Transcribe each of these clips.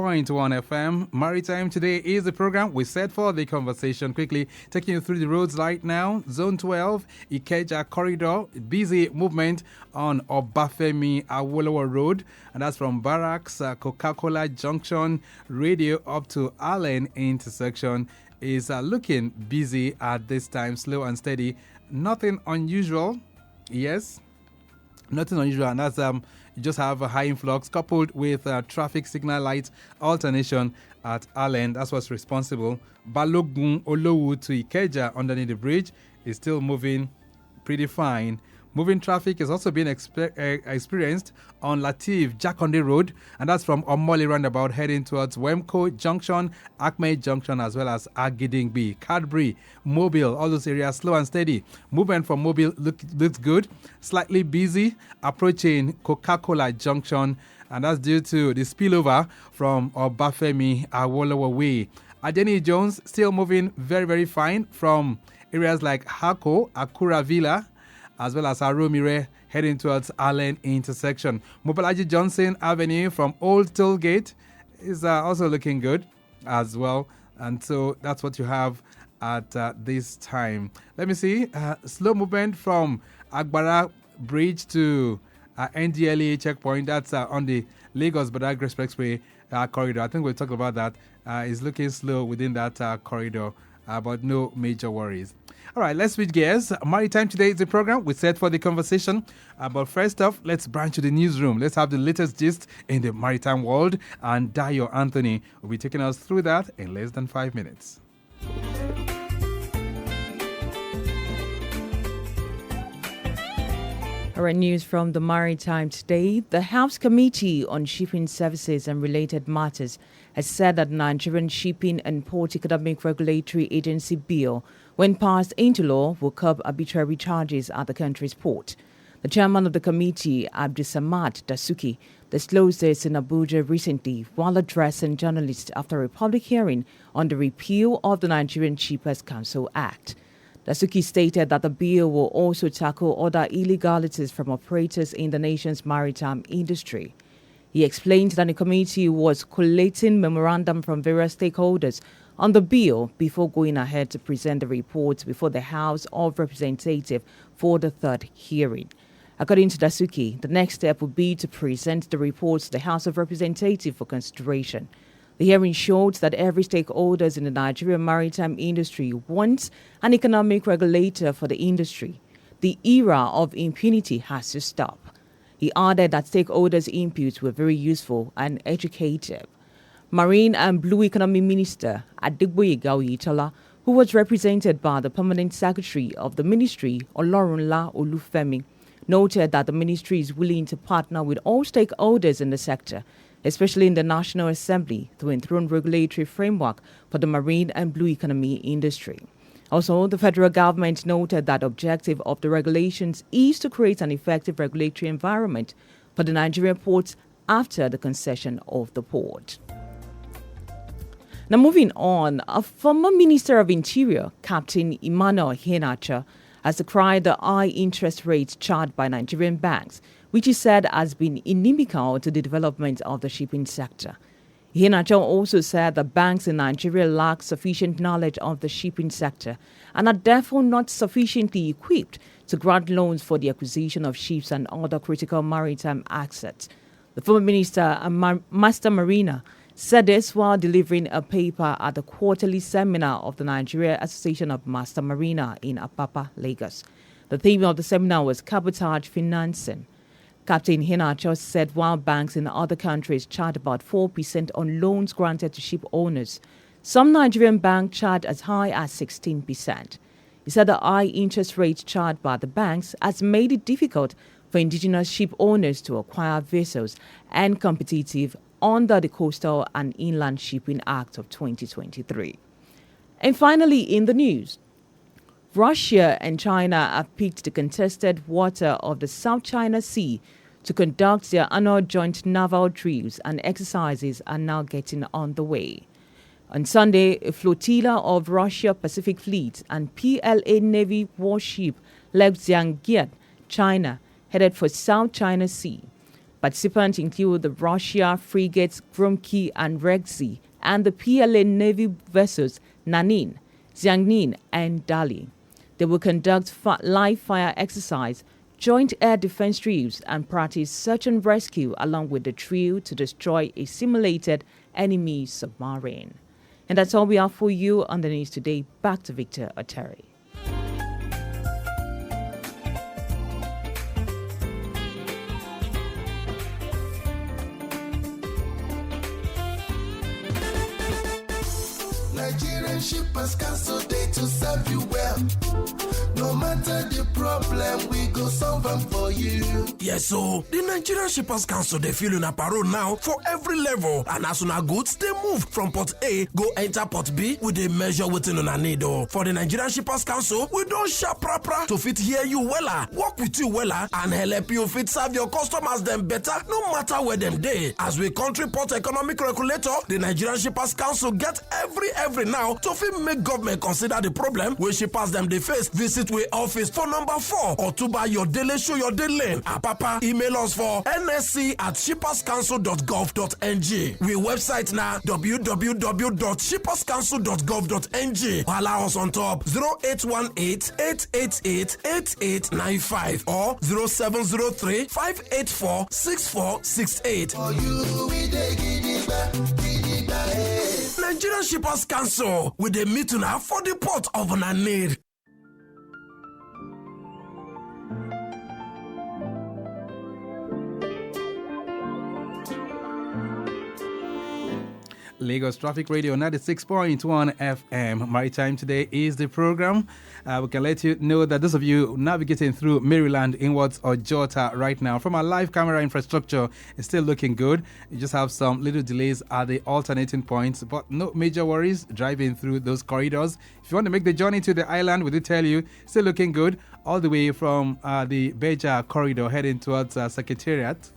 90.1 FM. Maritime today is the program we set for the conversation. Quickly taking you through the roads right now. Zone 12, Ikeja Corridor, busy movement on Obafemi Awolowo Road, and that's from Barracks, Coca-Cola Junction, Radio up to Allen intersection is looking busy at this time, slow and steady. Nothing unusual. Yes, nothing unusual, and that's you just have a high influx coupled with traffic signal light alternation at Allen. That's what's responsible. Balogun Olowu to Ikeja underneath the bridge is still moving pretty fine. Moving traffic is also being experienced on Latif Jakonde Road, and that's from Omole roundabout heading towards Wemco Junction, Acme Junction, as well as Agidingbi, Cadbury, Mobile, all those areas slow and steady. Movement from Mobile looks good, slightly busy approaching Coca-Cola Junction, and that's due to the spillover from Obafemi Awolowo Way. Adeni Jones still moving very, very fine from areas like Hako, Akura Villa, as well as Aromire heading towards Allen intersection. Mobalaji Johnson Avenue from Old Tollgate is also looking good as well. And so that's what you have at this time. Let me see. Slow movement from Agbara Bridge to NDLEA checkpoint. That's on the Lagos-Badagry Expressway corridor. I think we'll talk about that. It's looking slow within that corridor, but no major worries. All right, let's switch gears. Maritime today is the program we set for the conversation. But first off, let's branch to the newsroom. Let's have the latest gist in the maritime world. And Dayo Anthony will be taking us through that in less than 5 minutes. All right, news from the Maritime today. The House Committee on Shipping Services and Related Matters has said that Nigerian Shipping and Port Economic Regulatory Agency bill, when passed into law, will curb arbitrary charges at the country's port. The chairman of the committee, Abdisamad Dasuki, disclosed this in Abuja recently while addressing journalists after a public hearing on the repeal of the Nigerian Shippers Council Act. Dasuki stated that the bill will also tackle other illegalities from operators in the nation's maritime industry. He explained that the committee was collating memorandum from various stakeholders on the bill before going ahead to present the report before the House of Representatives for the third hearing. According to Dasuki, the next step would be to present the report to the House of Representatives for consideration. The hearing showed that every stakeholder in the Nigerian maritime industry wants an economic regulator for the industry. The era of impunity has to stop. He added that stakeholders' inputs were very useful and educative. Marine and Blue Economy Minister Adegboyega Oyetola, who was represented by the Permanent Secretary of the Ministry, Olorunla Olufemi, noted that the ministry is willing to partner with all stakeholders in the sector, especially in the National Assembly, to enthrone regulatory framework for the marine and blue economy industry. Also, the federal government noted that the objective of the regulations is to create an effective regulatory environment for the Nigerian ports after the concession of the port. Now, moving on, a former Minister of Interior, Captain Emmanuel Iheanacho, has decried the high interest rates charged by Nigerian banks, which he said has been inimical to the development of the shipping sector. Iheanacho also said that banks in Nigeria lack sufficient knowledge of the shipping sector and are therefore not sufficiently equipped to grant loans for the acquisition of ships and other critical maritime assets. The former minister and master mariner said this while delivering a paper at the quarterly seminar of the Nigeria Association of Master Mariner in Apapa, Lagos. The theme of the seminar was cabotage financing. Captain Iheanacho said while banks in other countries charge about 4% on loans granted to ship owners, some Nigerian banks charge as high as 16%. He said the high interest rate charged by the banks has made it difficult for indigenous ship owners to acquire vessels and competitive under the Coastal and Inland Shipping Act of 2023. And finally, in the news, Russia and China have picked the contested water of the South China Sea to conduct their annual joint naval drills, and exercises are now getting underway. On Sunday, a flotilla of Russia Pacific Fleet and PLA Navy warship left Jiangyan, China, headed for South China Sea. Participants include the Russia frigates Gromky and Regzi and the PLA Navy vessels Nanin, Xiangnin, and Dali. They will conduct live fire exercise, joint air defense drills, and practice search and rescue along with the drill to destroy a simulated enemy submarine. And that's all we have for you on the news today. Back to Victor Oteri. Nigerian Shippers Council day to serve you well. No matter the problem, we go solve them for you. Yes, so the Nigerian Shippers Council they feel in a parole now for every level. And as soon as goods they move from port A, go enter port B with a measure within on a need. For the Nigerian Shippers Council, we don't sharp proper to fit hear you wella, work with you wella, and help you fit serve your customers them better, no matter where them day. As we country port economic regulator, the Nigerian Shippers Council get every now to fit make government consider the problem where shippers them they face. Visit we office for number 4 or to buy your daily show your daily lane. Papa email us for nsc@shipperscouncil.gov.ng. We website now www.shipperscouncil.gov.ng. Allow us on top 0818-888-8895 or 0703-584-6468. For you, we dey gidigba, gidigba, Nigerian Shippers Council with the meeting now for the port of Nanir. Lagos Traffic Radio 96.1 FM. Maritime today is the program. We can let you know that those of you navigating through Maryland inwards or Jota right now, from our live camera infrastructure, it's still looking good. You just have some little delays at the alternating points, but no major worries driving through those corridors. If you want to make the journey to the island, we did tell you, still looking good all the way from the Beja corridor heading towards Secretariat.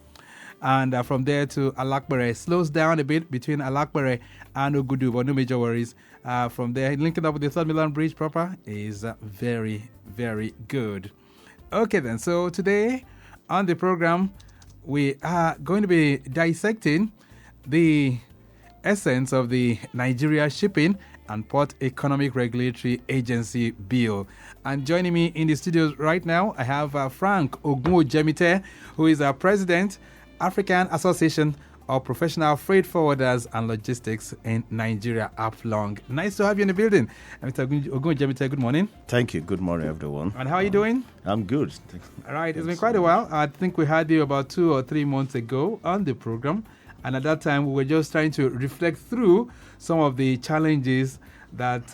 And from there to Alakbere, slows down a bit between Alakbere and Ogudu, but no major worries. From there, linking up with the Third Milan Bridge proper is very, very good. Okay then, so today on the program, we are going to be dissecting the essence of the Nigeria Shipping and Port Economic Regulatory Agency Bill. And joining me in the studios right now, I have Frank Ogunojemite, who is our president, African Association of Professional Freight Forwarders and Logistics in Nigeria, APFFLON. Nice to have you in the building. Mr. Ogunojemite, good morning. Thank you. Good morning, everyone. And how are you doing? I'm good. All right. It's been quite a while. I think we had you about 2 or 3 months ago on the program. And at that time, we were just trying to reflect through some of the challenges that,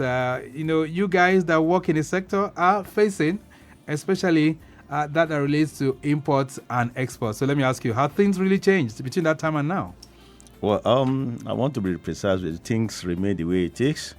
you guys that work in the sector are facing, especially that relates to imports and exports. So let me ask you, how things really changed between that time and now? Well, I want to be precise with things remain the way it is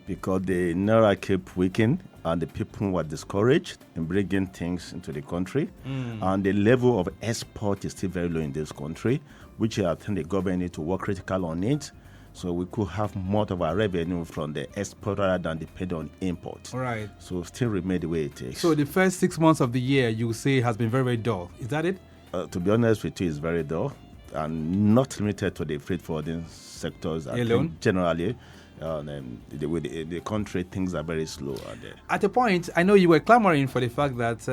because the Naira kept weakening and the people were discouraged in bringing things into the country. And the level of export is still very low in this country, which I think the government needs to work critical on it. So we could have more of our revenue from the export rather than depend on import. All right. So still remain the way it is. So the first 6 months of the year, you say, has been very, very dull. Is that it? To be honest with you, it's very dull and not limited to the freight forwarding sectors. I think generally, the country, things are very slow out there. At a point, I know you were clamoring for the fact that,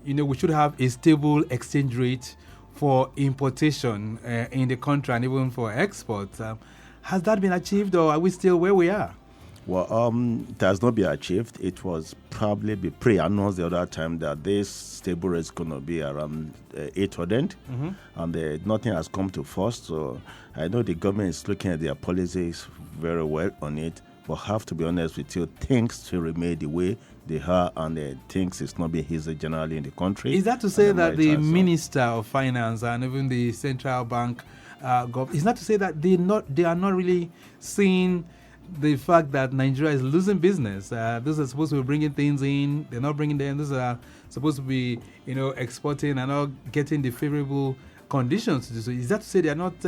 we should have a stable exchange rate for importation in the country and even for export. Has that been achieved, or are we still where we are? Well, it has not been achieved. It was probably pre-announced the other time that this stable rate is going to be around 800, and nothing has come to force. So I know the government is looking at their policies very well on it, but have to be honest with you, things still remain the way they are, and things is not being easy generally in the country. Is that to say that the Minister of Finance and even the Central Bank is not to say that they are not really seeing the fact that Nigeria is losing business? Those are supposed to be bringing things in, they're not bringing them. Those are supposed to be, exporting and not getting the favorable conditions to do so. Is that to say they are not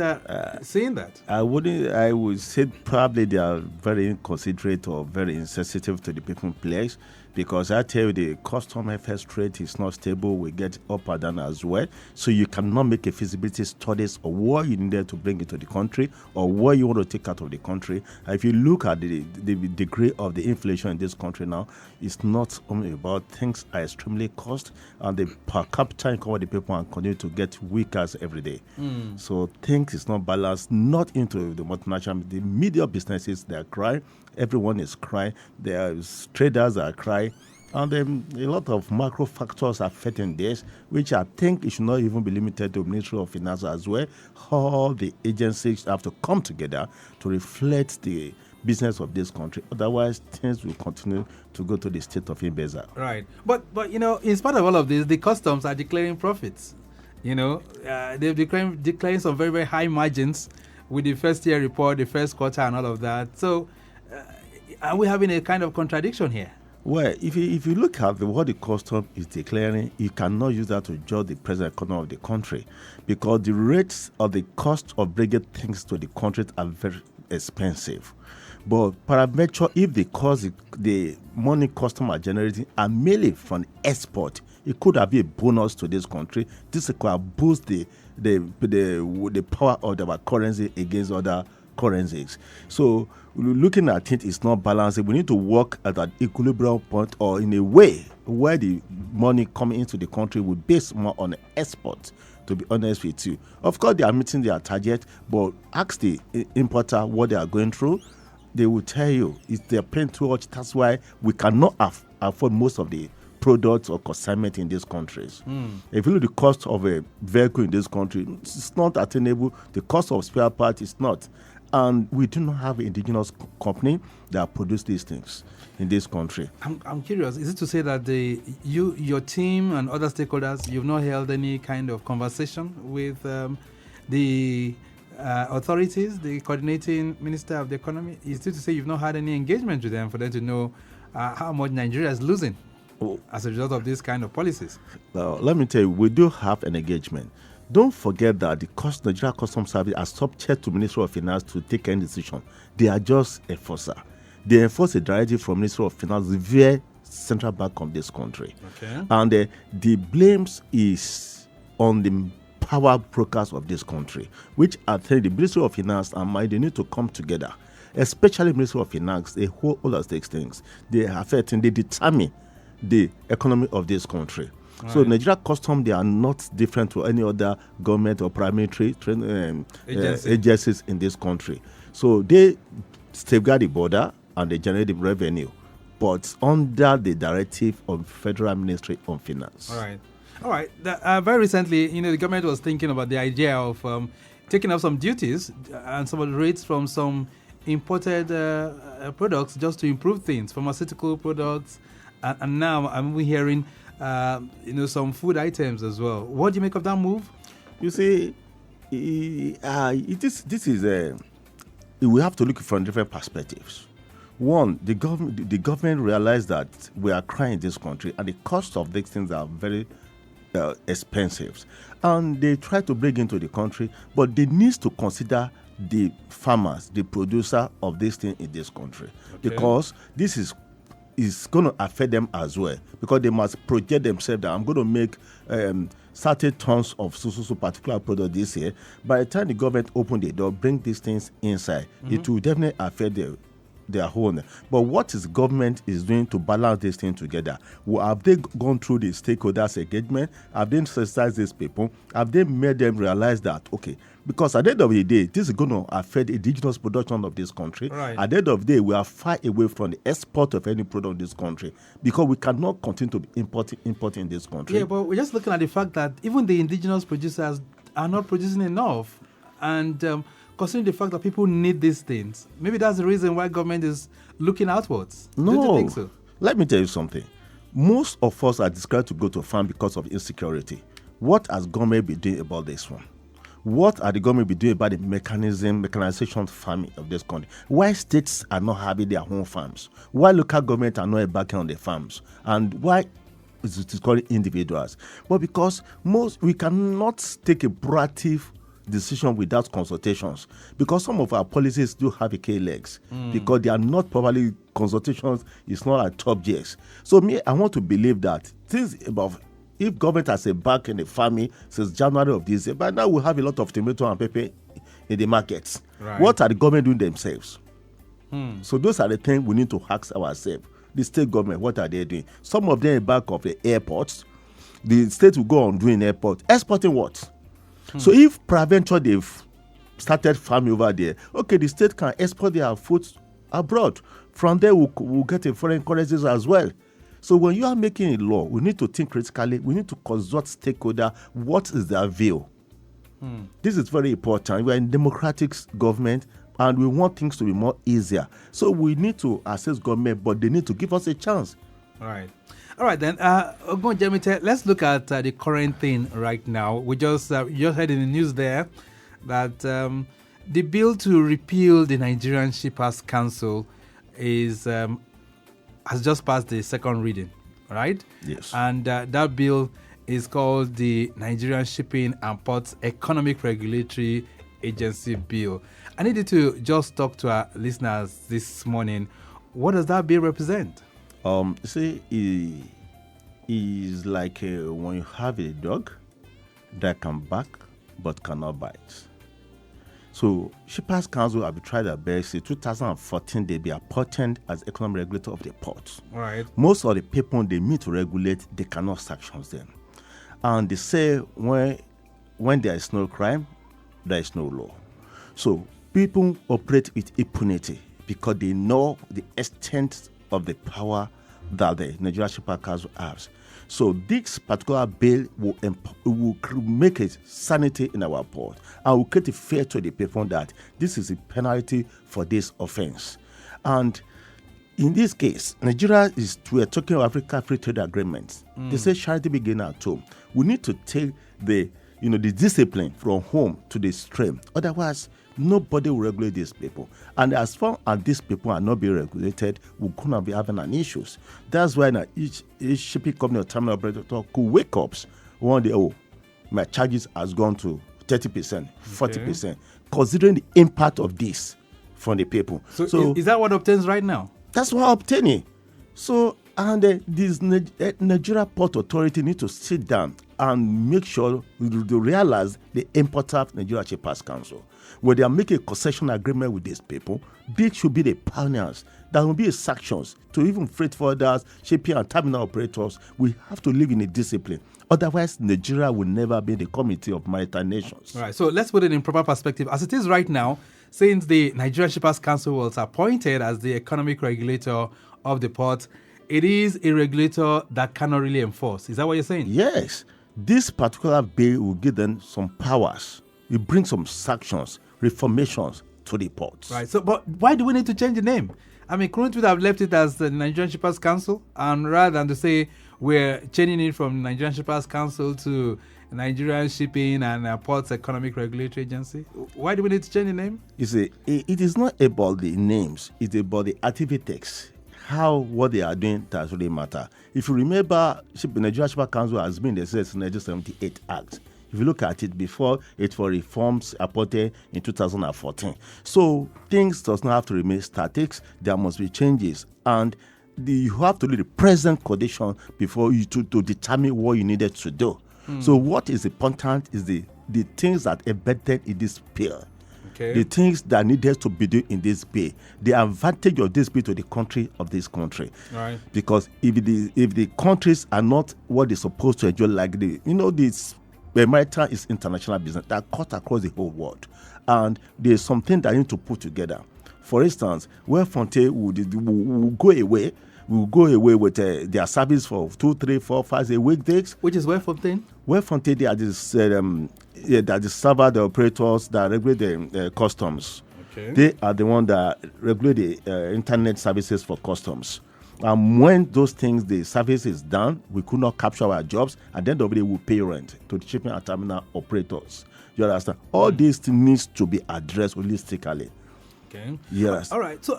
saying that? I would say probably they are very inconsiderate or very insensitive to the people in place, because I tell you the custom FS rate is not stable. We get up and down as well. So you cannot make a feasibility studies of what you needed to bring into the country or what you want to take out of the country. If you look at the degree of the inflation in this country now, it's not only about things are extremely cost, and the per capita income of the people and continue to get weaker every day. So things is not balanced, not into the multinational, the media businesses, they are crying. Everyone is crying. There's traders are crying. And a lot of macro factors are affecting this, which I think it should not even be limited to Ministry of Finance as well. All the agencies have to come together to reflect the business of this country. Otherwise, things will continue to go to the state of imbecile. Right. But in spite of all of this, the customs are declaring profits. They're declaring some very, very high margins with the first year report, the first quarter, and all of that. So, are we having a kind of contradiction here? Well, if you look at what the custom is declaring, you cannot use that to judge the present economy of the country, because the rates of the cost of bringing things to the country are very expensive. But parameter, if the money customers are generating are mainly from export, it could have been a bonus to this country. This could boost the power of our currency against other currencies. So looking at it is not balanced. We need to work at an equilibrium point, or in a way where the money coming into the country will base more on export, to be honest with you. Of course, they are meeting their target, but ask the importer what they are going through. They will tell you they're paying too much. That's why we cannot afford most of the products or consignment in these countries. If you look at the cost of a vehicle in this country, it's not attainable. The cost of spare parts is not. And we do not have an indigenous company that produce these things in this country. I'm curious. Is it to say that your team and other stakeholders, you've not held any kind of conversation with the authorities, the coordinating minister of the economy? Is it to say you've not had any engagement with them for them to know how much Nigeria is losing as a result of these kind of policies? Well, let me tell you, we do have an engagement. Don't forget that the Nigeria Customs Service are subject to Ministry of Finance to take any decision. They are just enforcer. They enforce a directive from Ministry of Finance via Central Bank of this country. Okay. And the blames is on the power brokers of this country, which I think the Ministry of Finance and they need to come together, especially Ministry of Finance. They hold all of these things. They affect and they determine the economy of this country. Right. So Nigeria Customs, they are not different to any other government or primary agencies in this country. So they safeguard the border and they generate the revenue, but under the directive of Federal Ministry of Finance. All right. Very recently, the government was thinking about the idea of taking up some duties and some of the rates from some imported products just to improve things, pharmaceutical products, and now I'm hearing some food items as well. What do you make of that move? You see, we have to look from different perspectives. One, the government realized that we are crying in this country, and the cost of these things are very expensive, and they try to bring into the country, but they need to consider the farmers, the producer of this thing in this country, because this is going to affect them as well, because they must project themselves that I'm going to make certain tons of so particular product this year. By the time the government open the door, bring these things inside, it will definitely affect their own. But what is government is doing to balance this thing together? Well, have they gone through the stakeholders engagement? Have they sensitized these people? Have they made them realize that, okay, because at the end of the day, this is going to affect the indigenous production of this country. Right. At the end of the day, we are far away from the export of any product in this country, because we cannot continue to be importing in this country. Yeah, but we're just looking at the fact that even the indigenous producers are not producing enough. And considering the fact that people need these things, maybe that's the reason why government is looking outwards. No. Don't you think so? Let me tell you something. Most of us are described to go to farm because of insecurity. What has government been doing about this one? What are the government be doing about the mechanization farming of this country? Why states are not having their own farms? Why local government are not embarking on the farms? And why is it called individuals? Well, because we cannot take a proactive decision without consultations, because some of our policies do have a K legs because they are not properly consultations. It's not at top years. So I want to believe that things about if government has a back in the farming since January of this year, by now we have a lot of tomato and pepper in the markets. Right. What are the government doing themselves? So those are the things we need to ask ourselves. The state government, what are they doing? Some of them back of the airports. The state will go on doing airport. Exporting what? So if peradventure they've started farming over there, okay, the state can export their food abroad. From there, we'll get a foreign currencies as well. So when you are making a law, we need to think critically. We need to consult stakeholder. What is their view? This is very important. We are in democratic government, and we want things to be more easier. So we need to assess government, but they need to give us a chance. All right then. Ogunojemite, let's look at the current thing right now. We just heard in the news there that the bill to repeal the Nigerian Shippers Council has just passed the second reading, right? Yes. And that bill is called the Nigerian Shipping and Ports Economic Regulatory Agency Bill. I needed to just talk to our listeners this morning. What does that bill represent? See, it is like when you have a dog that can bark but cannot bite. So, Shippers Council have tried their best. In 2014, they be appointed as economic regulator of the ports. Right. Most of the people they meet to regulate, they cannot sanction them. And they say when there is no crime, there is no law. So, people operate with impunity because they know the extent of the power that the Nigerian Shippers Council has. So this particular bill will make a sanity in our port and will create a fear to the people that this is a penalty for this offense. And in this case, Nigeria we are talking about Africa Free Trade Agreement. They say charity begins at home. We need to take the discipline from home to the stream. Otherwise, nobody will regulate these people. And as far as these people are not being regulated, we're going to be having an issues. That's why now each shipping company or terminal operator could wake up one day, my charges has gone to 30%, 40%, considering the impact of this from the people. So is that what obtains right now? That's what obtaining. So, and this Nigeria Port Authority need to sit down and make sure to realize the importance of Nigeria Shippers Council. When they are making a concession agreement with these people, they should be the pioneers. There will be sanctions to even freight forwarders, shipping and terminal operators. We have to live in a discipline. Otherwise, Nigeria will never be the Committee of Maritime Nations. All right, so let's put it in proper perspective. As it is right now, since the Nigerian Shippers Council was appointed as the economic regulator of the port, it is a regulator that cannot really enforce. Is that what you're saying? Yes. This particular bill will give them some powers. It brings some sanctions, reformations to the ports. Right. So, but why do we need to change the name? I mean, couldn't we have left it as the Nigerian Shippers Council, and rather than to say we're changing it from Nigerian Shippers Council to Nigerian Shipping and Ports Economic Regulatory Agency? Why do we need to change the name? You see, it is not about the names; it's about the activities. What they are doing does really matter. If you remember, the Nigerian Shippers Council has been the 1978 Act. If you look at it before, it was reforms appointed in 2014. So things does not have to remain static. There must be changes, and you have to do the present condition before you to determine what you needed to do. So what is important is the things that embedded in this bill. The things that needed to be done in this bill, the advantage of this bill to the country of this country. Right. Because if the countries are not what they're supposed to enjoy, like this maritime is international business that cut across the whole world, and there's something that you need to put together. For instance, where Fonte will go away. Will go away with their service for 2, 3, 4, 5 weekdays. Which is where Fontaine? Where Fontaine, they are the server, the operators that regulate the customs. Okay. They are the one that regulate the internet services for customs. And when those things, the service is done, we could not capture our jobs, and then nobody will pay rent to the shipping and terminal operators. You understand? All these things needs to be addressed holistically. Okay. Yes. All right. So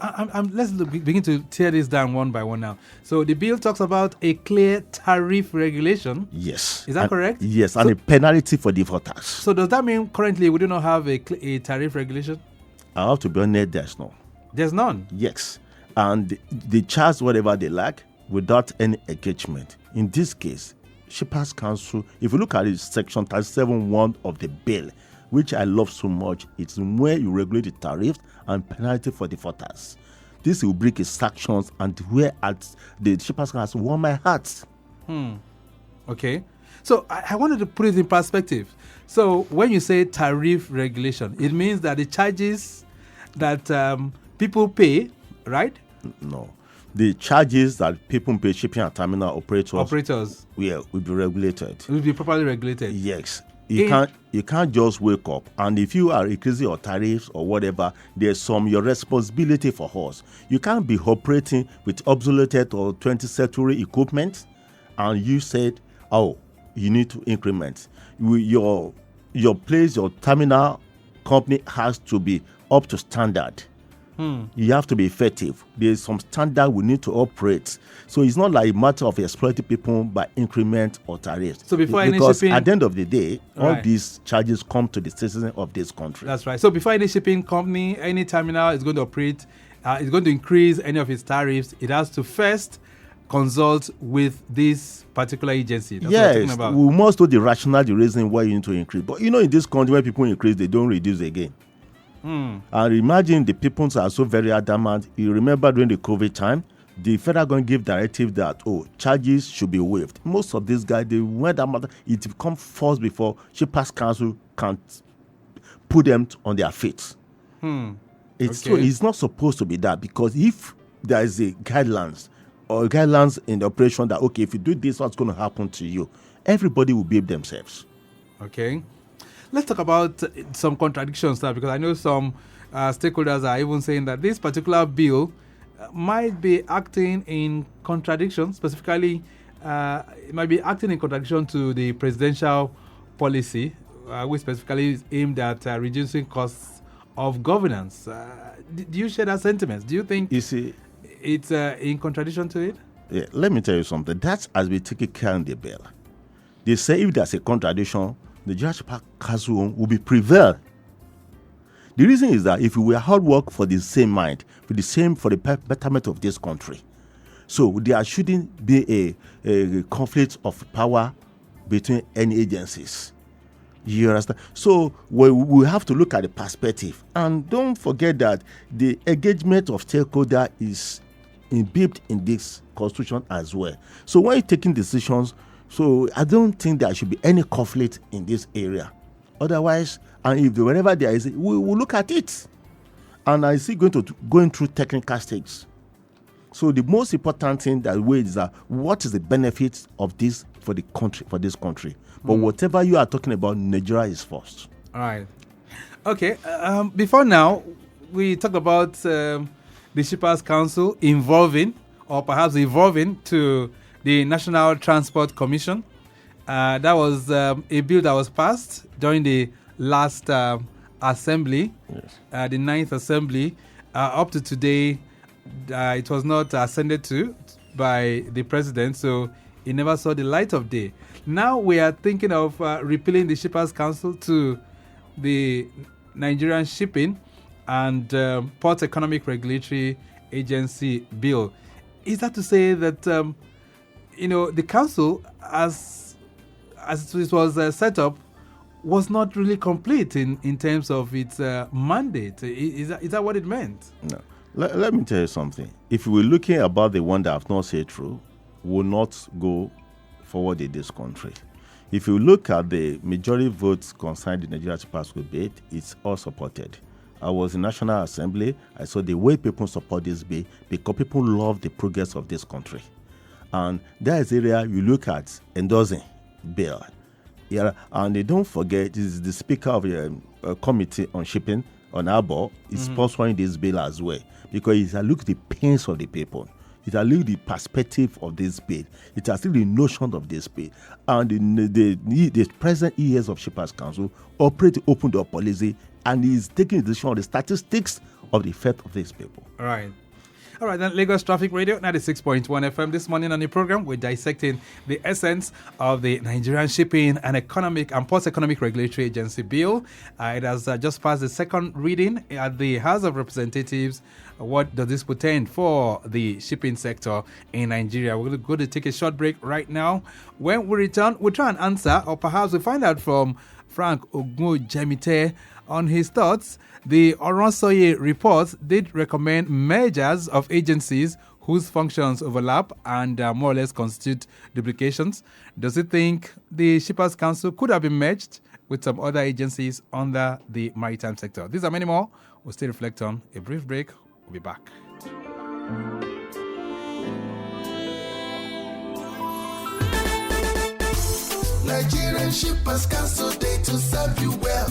let's begin to tear this down one by one now. So the bill talks about a clear tariff regulation. Yes. Is that correct? Yes, So- and a penalty for defaulters. So does that mean currently we do not have a tariff regulation? I have to be honest, there's no. There's none. Yes. And they charge whatever they like without any engagement. In this case, Shippers Council, if you look at it, section 37(1) of the bill, which I love so much, it's where you regulate the tariffs and penalty for defaulters. This will bring sanctions, and where at the Shippers Council warm my heart. Okay. So I wanted to put it in perspective. So when you say tariff regulation, it means that the charges that people pay, right? No. The charges that people pay shipping and terminal operators will be regulated. Will be properly regulated. Yes. You can't just wake up, and if you are increasing your tariffs or whatever, there's your responsibility for us. You can't be operating with obsoleted or 20th century equipment, and you said, oh, you need to increment. Your place, your terminal company has to be up to standard. You have to be effective. There's some standard we need to operate. So it's not like a matter of exploiting people by increment or tariffs. So before any because shipping, at the end of the day, all Right. these charges come to the citizens of this country. that's right. So before any shipping company, any terminal is going to operate, is going to increase any of its tariffs, it has to first consult with this particular agency. That's what we're Yes, talking about. we must know the rationale, the reason why you need to increase. But in this country, when people increase, they don't reduce again. And imagine the people are so very adamant. You remember during the COVID time, the federal government gave directive that charges should be waived. Most of these guys, they went that it become forced before Shippers Council can put them on their feet. So it's not supposed to be that, because if there is a guidelines in the operation that if you do this, what's going to happen to you? Everybody will behave themselves. Okay. Let's talk about some contradictions now, because I know some stakeholders are even saying that this particular bill might be acting in contradiction. Specifically, it might be acting in contradiction to the presidential policy, which specifically is aimed at reducing costs of governance. Do you share that sentiment? Do you think You see, it's in contradiction to it? yeah, let me tell you something. That has been taken care in the bill. They say if there's a contradiction, the Judge Council will be prevail. The reason is that if we were hard work for the same mind, for the betterment of this country, so there shouldn't be a conflict of power between any agencies. You understand? So we have to look at the perspective, and don't forget that the engagement of stakeholder is embedded in this constitution as well. So when you're taking decisions, so I don't think there should be any conflict in this area. Otherwise, and if wherever there is, we will look at it. And I see going through technical stages. So the most important thing that way is that what is the benefit of this for the country, for this country. But whatever you are talking about, Nigeria is first. All right. Okay. Before now, we talked about the Shippers Council evolving to the National Transport Commission. That was a bill that was passed during the last assembly, Yes. the 9th assembly. Up to today, it was not ascended to by the president, so it never saw the light of day. Now we are thinking of repealing the Shippers Council to the Nigerian Shipping and Port Economic Regulatory Agency bill. Is that to say that the council, as it was set up, was not really complete in terms of its mandate? Is that what it meant? No. Let me tell you something. If we're looking about the one that have not said through, will not go forward in this country. If you look at the majority votes concerned the Nigerian Shippers debate, it's all supported. I was in National Assembly. I saw the way people support this bill because people love the progress of this country. And that is area you look at endorsing bill. Yeah, and they don't forget, this is the Speaker of the Committee on Shipping on our board is sponsoring this bill as well, because it has looked at the pains of the people. It has looked at the perspective of this bill. It has seen the notion of this bill. And the present years of Shippers Council operate open door policy, and is taking the decision on the statistics of the fate of these people. All right. All right, then Lagos Traffic Radio 96.1 FM. This morning on the program, we're dissecting the essence of the Nigerian Shipping and Economic and Post-Economic Regulatory Agency Bill. It has just passed the second reading at the House of Representatives. What does this portend for the shipping sector in Nigeria? We're going to take a short break right now. When we return, we'll try and answer, or perhaps we'll find out from Frank Ogunojemite on his thoughts. The Oronsoye report did recommend mergers of agencies whose functions overlap and more or less constitute duplications. Does he think the Shippers Council could have been merged with some other agencies under the maritime sector? These are many more. We'll still reflect on a brief break. We'll be back. Nigerian Shippers Council, they to serve you well.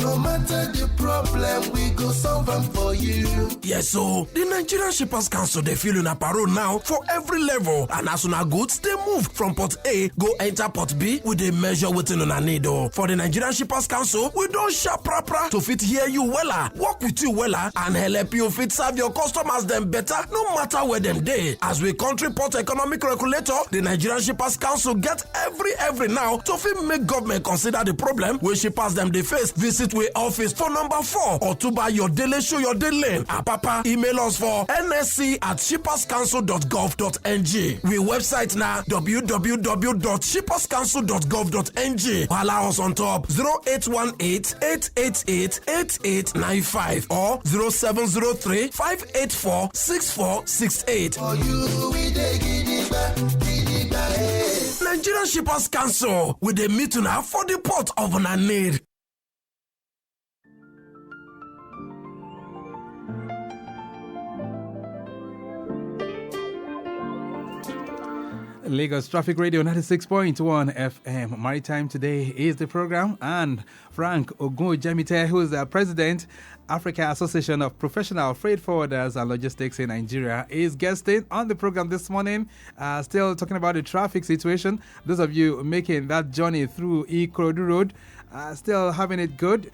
No matter the problem, we go solve them for you. Yes, so the Nigerian Shippers Council, they feel in a parole now for every level. And as soon as goods, they move from port A, go enter port B with a measure within on a needle. For the Nigerian Shippers Council, we don't sharp proper to fit hear you wella, work with you wella, and help you fit serve your customers them better, no matter where them they. As we country port economic regulator, the Nigerian Shippers Council get every now to fit make government consider the problem where shippers them they face. Visit we office for number 4 or to buy your daily show your daily lane. Papa email us for nsc@shipperscouncil.gov.ng. We website now www.shipperscouncil.gov.ng. Allow us on top 0818-888-8895 or 0703-584-6468. For you, we dey gidigba, gidigba, eh. Nigerian Shippers Council with the meeting now for the port of Nanir. Lagos Traffic Radio 96.1 FM. Maritime Today is the program, and Frank Ogunojemite, who is the president, Africa Association of Professional Freight Forwarders and Logistics in Nigeria, is guesting on the program this morning. Still talking about the traffic situation. Those of you making that journey through Ikorodu Road, still having it good.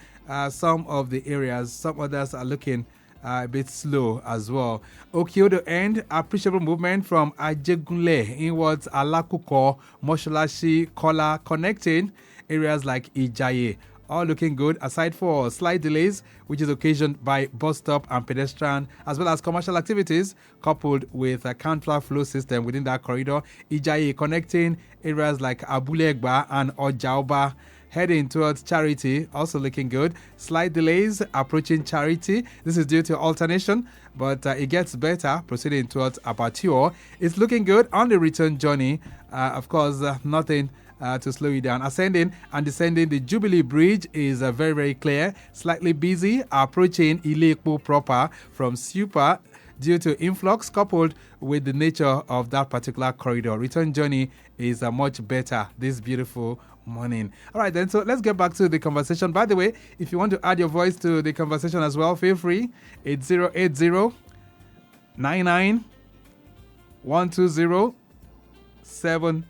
Some of the areas, some others are looking a bit slow as well. Okiodo end, appreciable movement from Ajegunle inwards Alakuko, Mosholashi, Kola, connecting areas like Ijaye. All looking good, aside for slight delays, which is occasioned by bus stop and pedestrian, as well as commercial activities, coupled with a counter flow system within that corridor. Ijaye connecting areas like Abulegba and Ojaoba. Heading towards Charity, also looking good. Slight delays approaching Charity. This is due to alternation, but it gets better proceeding towards Abattoir. It's looking good on the return journey. Of course, nothing to slow you down. Ascending and descending the Jubilee Bridge is very, very clear. Slightly busy approaching Ile-Epo proper from Super due to influx coupled with the nature of that particular corridor. Return journey is much better this beautiful morning. All right, then, so let's get back to the conversation. By the way, if you want to add your voice to the conversation as well, feel free. It's 080-99-120-777.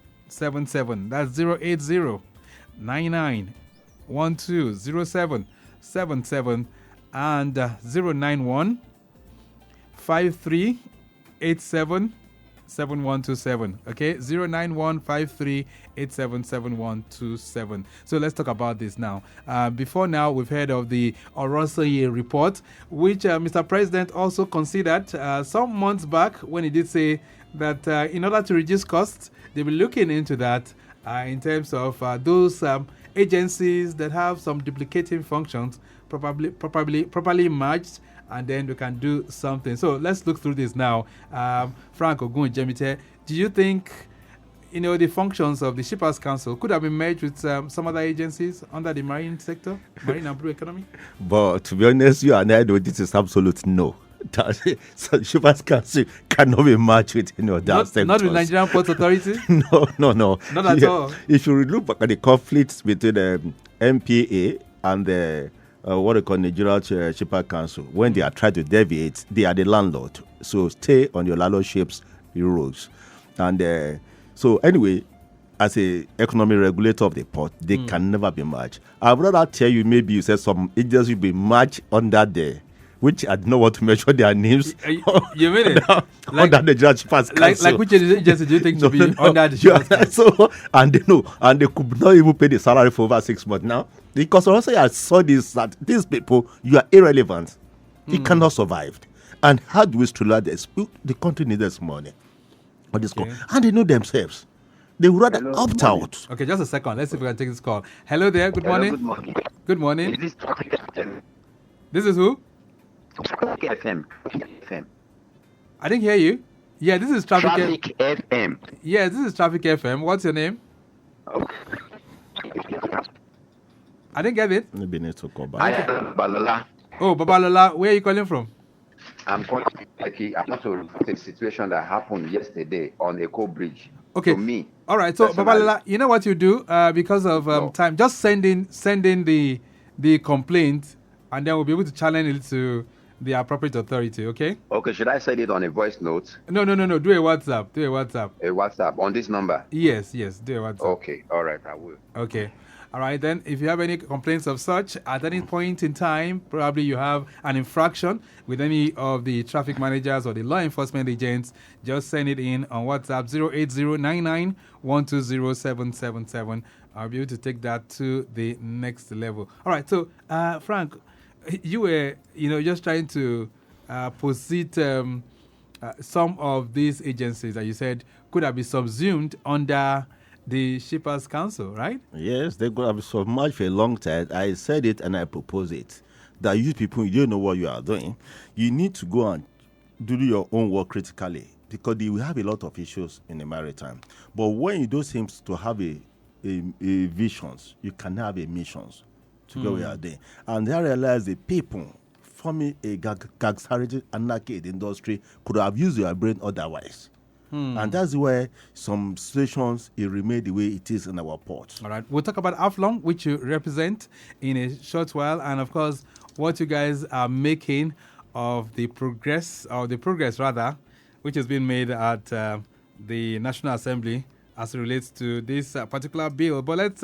That's 080-99-120777 and 091-5387-7127. Okay, 09153877127. So let's talk about this now. Before now, we've heard of the Oronsoye report, which Mr. President also considered some months back when he did say that in order to reduce costs, they'll be looking into that in terms of those agencies that have some duplicating functions, properly merged, and then we can do something. So let's look through this now. Frank Ogunojemite, do you think, the functions of the Shippers Council could have been merged with some other agencies under the marine sector, marine and blue economy? But to be honest, you and I know this is absolute no. So Shippers Council cannot be matched with any of that sectors. Not with Nigerian Port Authority? No. Not at all. If you look back at the conflicts between the MPA and the what they call Nigerian Shippers Council, when they are trying to deviate, they are the landlord. So stay on your landlordship's rules. And so anyway, as a economic regulator of the port, they can never be merged. I'd rather tell you, maybe you said some agencies will be merged under there. which I don't know what to measure their names. You mean it? Under the Nigerian Shippers Council. Like which agency do you think should be under the Shippers Council? So, and they could not even pay the salary for over 6 months now. Because also I saw this, that these people, you are irrelevant. You cannot survive. And how do we stimulate this? The country needs this money. And they know themselves. They would rather opt out. Okay, just a second. Let's see if we can take this call. Hello there. Good morning. Good morning. Good morning. This is Traffic FM. This is who? Traffic FM. I didn't hear you. Yeah, this is Traffic FM. Yeah, this is Traffic FM. What's your name? I didn't get it. Maybe need to call back. I am Balola. Oh, Babalola, where are you calling from? I'm calling I want to report a situation that happened yesterday on Echo Bridge. Okay. To me. All right. So, personally. Babalola, you know what you do? Because of time, just send in the complaint, and then we'll be able to challenge it to the appropriate authority, okay? Okay, should I send it on a voice note? No. Do a WhatsApp. A WhatsApp on this number? Yes. Do a WhatsApp. Okay, all right, I will. Okay. All right, then, if you have any complaints of such, at any point in time, probably you have an infraction with any of the traffic managers or the law enforcement agents, just send it in on WhatsApp 08099120777. I'll be able to take that to the next level. All right, so, Frank, you were, just trying to posit some of these agencies that you said could have been subsumed under the Shippers Council, right? Yes, they're going to be submerged for a long time. I said it and I propose it. That you people, you don't know what you are doing. You need to go and do your own work critically because we have a lot of issues in the maritime. But when you don't seem to have a visions, you can have a missions to go where you are doing. And I realize the people forming a gangster anarchy in the industry could have used your brain otherwise. And that's where some situations it remain the way it is in our port. All right. We'll talk about APFFLON, which you represent, in a short while. And, of course, what you guys are making of the progress, which has been made at the National Assembly as it relates to this particular bill. But let's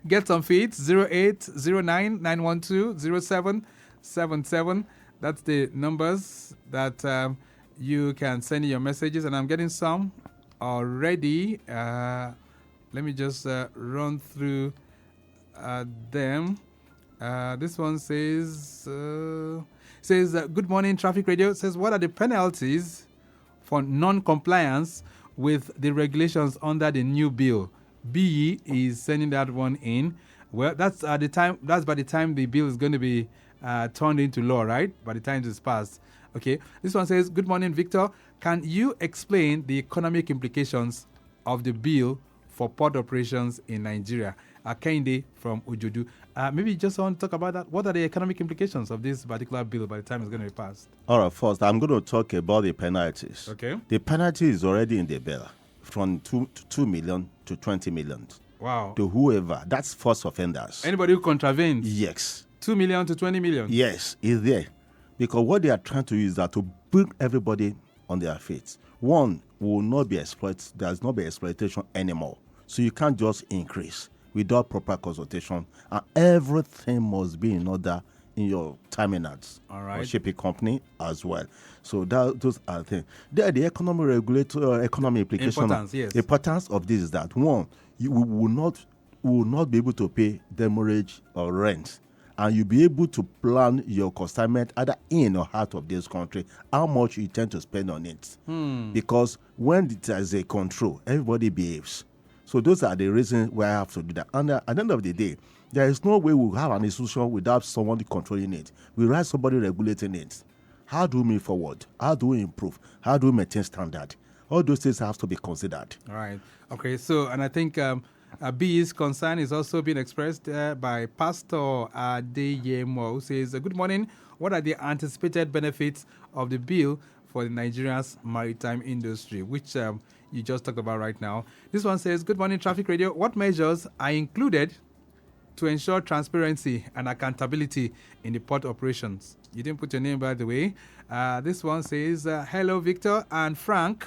get some feeds. 0809-912-0777. That's the numbers that you can send your messages, and I'm getting some already. Let me just run through them. This one says, good morning, Traffic Radio. Says, what are the penalties for non-compliance with the regulations under the new bill? BE is sending that one in. Well, that's by the time the bill is going to be turned into law, right? By the time it's passed. Okay, this one says, good morning, Victor. Can you explain the economic implications of the bill for port operations in Nigeria? Kende from Ujudu. Maybe you just want to talk about that. What are the economic implications of this particular bill by the time it's going to be passed? All right, first, I'm going to talk about the penalties. Okay. The penalty is already in the bill, from 2 million to 20 million. Wow. To whoever. That's first offenders. Anybody who contravenes? Yes. 2 million to 20 million? Yes, is there. Because what they are trying to do is that to bring everybody on their feet. One will not be exploited. There's not be exploitation anymore. So you can't just increase without proper consultation. And everything must be in order in your terminals. All right. Or shipping company as well. So those are things. There, the economic regulator, economic implication. Importance of this is that one, you will not be able to pay demurrage or rent. And you'll be able to plan your consignment either in or out of this country, how much you tend to spend on it. Because when there's a control, everybody behaves. So those are the reasons why I have to do that. And at the end of the day, there is no way we'll have an institution without someone controlling it. We have somebody regulating it. How do we move forward? How do we improve? How do we maintain standard? All those things have to be considered. All right. Okay, so, and I think BE's concern is also being expressed by Pastor Adeyemo, who says, good morning. What are the anticipated benefits of the bill for the Nigeria's maritime industry, which you just talked about right now? This one says, good morning, Traffic Radio. What measures are included to ensure transparency and accountability in the port operations? You didn't put your name, by the way. This one says, hello, Victor and Frank.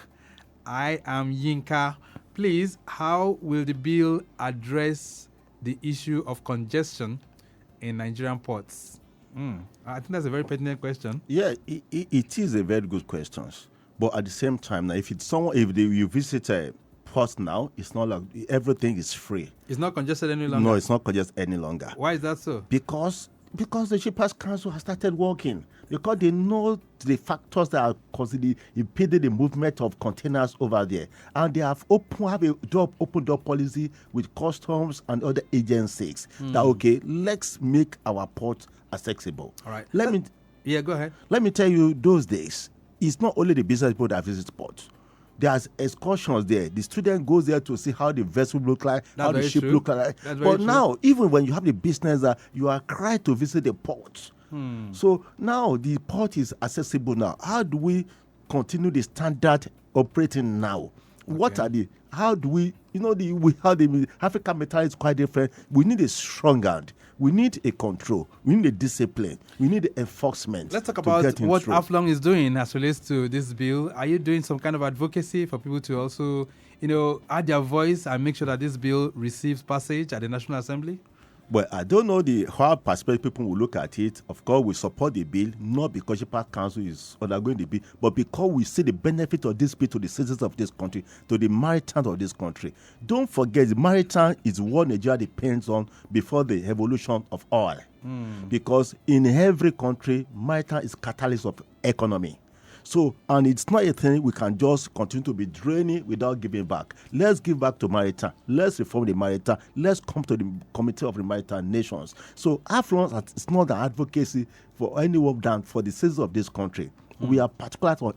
I am Yinka. Please, how will the bill address the issue of congestion in Nigerian ports? I think that's a very pertinent question. Yeah, it is a very good question. But at the same time, now, you visit a port now, it's not like everything is free. It's not congested any longer. No, it's not congested any longer. Why is that so? Because the Shippers Council has started working. Because they know the factors that are constantly impeding the movement of containers over there. And they have a open door policy with customs and other agencies that, okay, let's make our port accessible. All right. Yeah, go ahead. Let me tell you, those days, it's not only the business people that visit ports. There's excursions there. The student goes there to see how the vessel look like, how the ship look like. But now, even when you have the business, you are required to visit the port. So now the port is accessible now. How do we continue the standard operating now? Okay. How do we, how the African mentality is quite different. We need a strong hand. We need a control. We need a discipline. We need enforcement. Let's talk about what APFFLON is doing as relates to this bill. Are you doing some kind of advocacy for people to also, add their voice and make sure that this bill receives passage at the National Assembly? Well, I don't know how perspective people will look at it. Of course, we support the bill, not because Shippers Council is undergoing the bill, but because we see the benefit of this bill to the citizens of this country, to the maritime of this country. Don't forget, the maritime is what Nigeria depends on before the evolution of oil. Because in every country, maritime is catalyst of economy. So, and it's not a thing we can just continue to be draining without giving back. Let's give back to maritime. Let's reform the maritime. Let's come to the Committee of the Maritime Nations. So, APFFLON is not an advocacy for anyone than for the citizens of this country. We are particular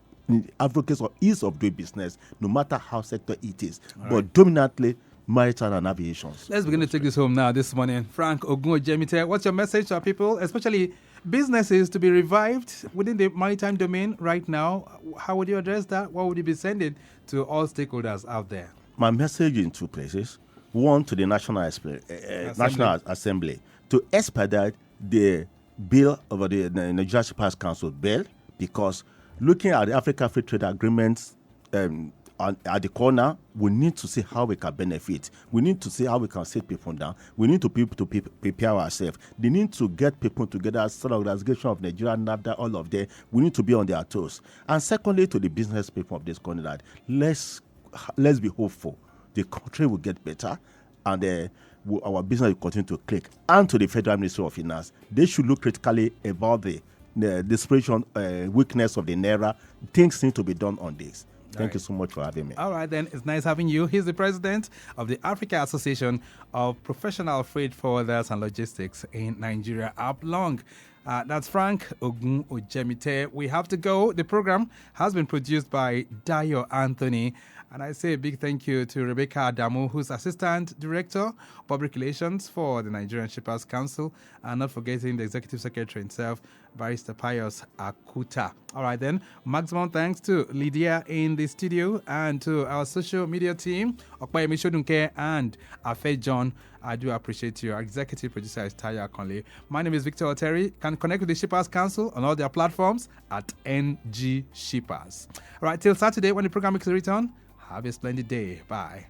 advocates of ease of doing business, no matter how sector it is. But dominantly, maritime and aviation. Let's begin to take this home now this morning. Frank Ogunojemite, what's your message to our people, especially businesses to be revived within the maritime domain right now? How would you address that? What would you be sending to all stakeholders out there? My message in two places. One, to the National Assembly to expedite the bill over the Nigeria Shippers Council bill, because looking at the Africa Free Trade Agreements at the corner, we need to see how we can benefit. We need to see how we can sit people down. We need to prepare ourselves. They need to get people together, sort of organization of Nigeria, NAFTA, all of them. We need to be on their toes. And secondly, to the business people of this country, that let's be hopeful. The country will get better, and our business will continue to click. And to the Federal Ministry of Finance, they should look critically about the desperation, weakness of the Naira. Things need to be done on this. Thank you so much for having me. All right, then. It's nice having you. He's the president of the Africa Association of Professional Freight Forwarders and Logistics in Nigeria, APFFLON. That's Frank Ogunojemite. We have to go. The program has been produced by Dayo Anthony. And I say a big thank you to Rebecca Adamu, who's Assistant Director, Public Relations for the Nigerian Shippers Council, and not forgetting the Executive Secretary himself, Barrister Pius Akuta. All right, then. Maximum thanks to Lydia in the studio and to our social media team, Okpayemi Shodunke and Afe John. I do appreciate you. Our executive producer is Taya Conley. My name is Victor Oteri. Can connect with the Shippers Council on all their platforms at NG Shippers. All right, till Saturday when the program makes a return. Have a splendid day. Bye.